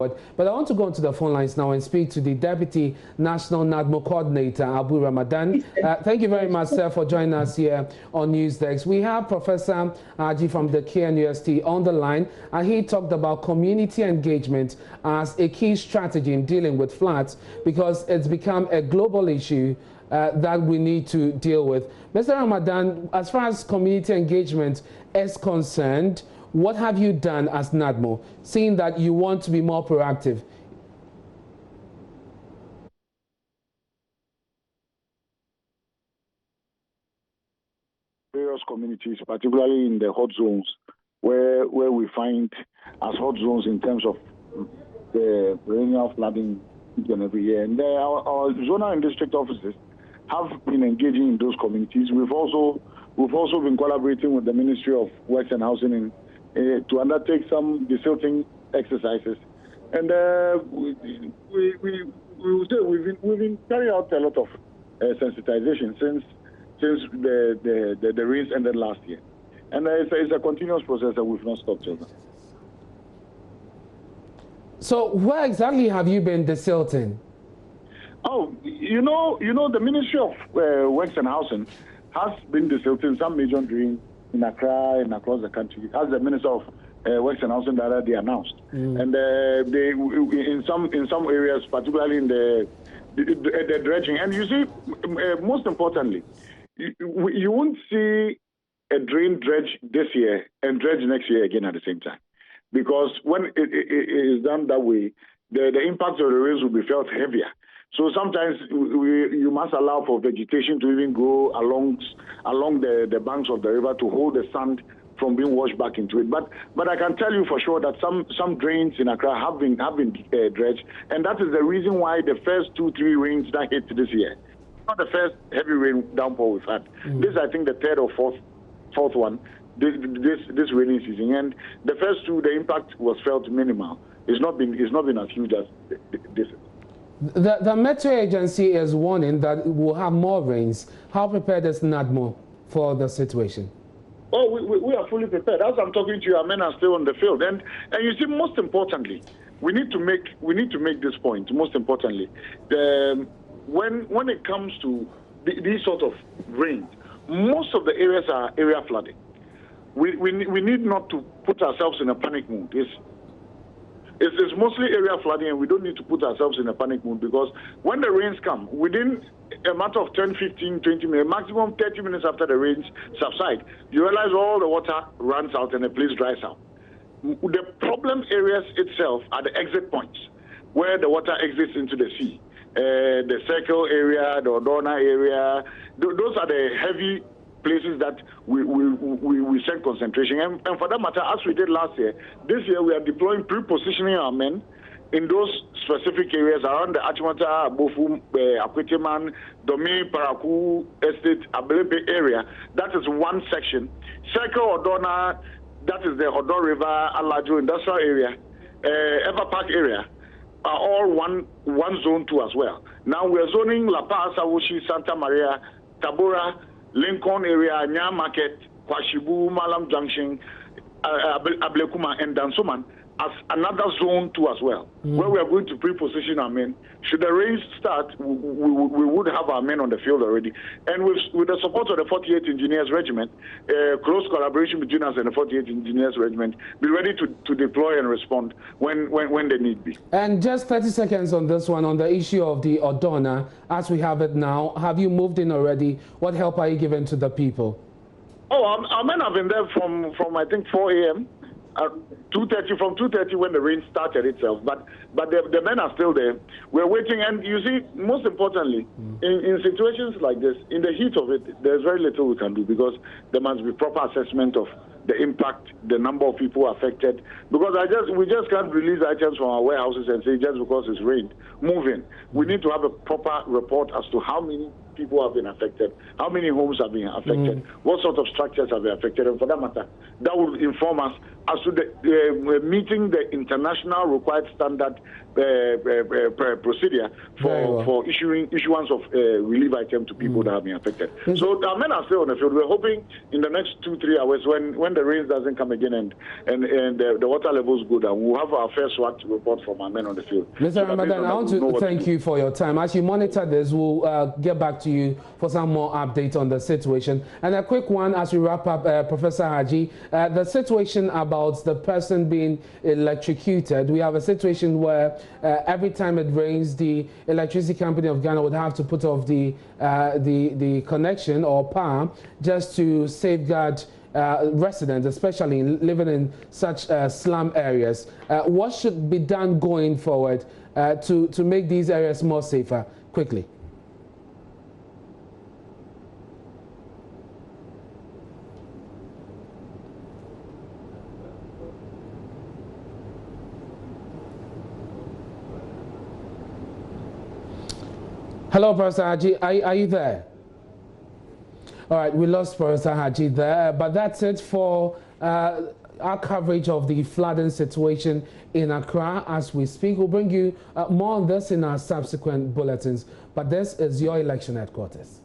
But I want to go into the phone lines now and speak to the Deputy National NADMO Coordinator, Abu Ramadan. Thank you very much, sir, for joining us here on Newsdesk. We have Professor Aji from the KNUST on the line, and he talked about community engagement as a key strategy in dealing with floods because it's become a global issue that we need to deal with. Mr. Ramadan, as far as community engagement is concerned, what have you done as NADMO, seeing that you want to be more proactive? Various communities, particularly in the hot zones, where we find as hot zones in terms of the perennial flooding each and every year. And our zonal and district offices have been engaging in those communities. We've also been collaborating with the Ministry of Works and Housing to undertake some desilting exercises, and we've been carrying out a lot of sensitization since the rains ended last year, and it's a continuous process that we've not stopped till now. So where exactly have you been desilting? Oh, you know, the Ministry of Works and Housing has been desilting some major drains in Accra and across the country, as the Minister of Works and Housing the other day announced. And they in some areas, particularly in the dredging. And you see, most importantly, you won't see a drain dredge this year and dredge next year again at the same time, because when it is done that way, the impact of the rains will be felt heavier. So sometimes you must allow for vegetation to even grow along the banks of the river to hold the sand from being washed back into it. But I can tell you for sure that some drains in Accra have been dredged, and that is the reason why the first 2-3 rains that hit this year, not the first heavy rain downpour we've had. This, I think, the third or fourth one this rainy season, and the first two, the impact was felt minimal. It's not been as huge as this. The Metro Agency is warning that we'll have more rains. How prepared is NADMO for the situation? Oh, we are fully prepared. As I'm talking to you, our men are still on the field. And you see, most importantly, we need to make this point. Most importantly, when it comes to these sort of rains, most of the areas are area flooding. We need not to put ourselves in a panic mood. It's mostly area flooding, and we don't need to put ourselves in a panic mood, because when the rains come, within a matter of 10, 15, 20 minutes, maximum 30 minutes after the rains subside, you realize all the water runs out and the place dries out. The problem areas itself are the exit points where the water exits into the sea. The Circle area, the Odona area, those are the heavy places that we send concentration. And for that matter, as we did last year, this year we are deploying pre-positioning our men in those specific areas around the Achimota, Bofu, Akwetiman, Domi, Paraku Estate, Abelebe area. That is one section. Circle Odona, that is the Odon River, Alajo industrial area, Ever Park area, are all one zone 2 as well. Now we are zoning La Paz, Awushi, Santa Maria, Tabora, Lincoln area, Nya Market, Kwashibu, Malam Junction, Ablekuma, and Dansoman as another zone 2 as well, where we are going to pre-position our men. Should the rains start, we would have our men on the field already. And with the support of the 48th Engineers Regiment, close collaboration between us and the 48th Engineers Regiment, be ready to deploy and respond when the need be. And just 30 seconds on this one, on the issue of the Odona, as we have it now. Have you moved in already? What help are you giving to the people? Oh, our men have been there from I think 4 a.m. 2:30, from 2:30 when the rain started itself, but the men are still there. We're waiting, and you see, most importantly, in situations like this, in the heat of it, there's very little we can do, because there must be proper assessment of the impact, the number of people affected, because we just can't release items from our warehouses and say just because it's rained, move in. We need to have a proper report as to how many people have been affected, how many homes have been affected, what sort of structures have been affected, and for that matter, that will inform us as to the meeting the international required standard procedure for issuance of relief item to people that have been affected. So our men are still on the field. We're hoping in the next 2-3 hours, when the rain doesn't come again and the water levels go down, we'll have our first SWAT report from our men on the field. Mr. Ramadan, I want to thank you for your time. As you monitor this, we'll get back to you for some more updates on the situation. And a quick one as we wrap up, Professor Haji, the situation about the person being electrocuted. We have a situation where every time it rains, the electricity company of Ghana would have to put off the connection or power just to safeguard residents, especially living in such slum areas. What should be done going forward to make these areas more safer? Quickly. Hello, Professor Haji. Are you there? All right, we lost Professor Haji there, but that's it for our coverage of the flooding situation in Accra as we speak. We'll bring you more on this in our subsequent bulletins, but this is your election headquarters.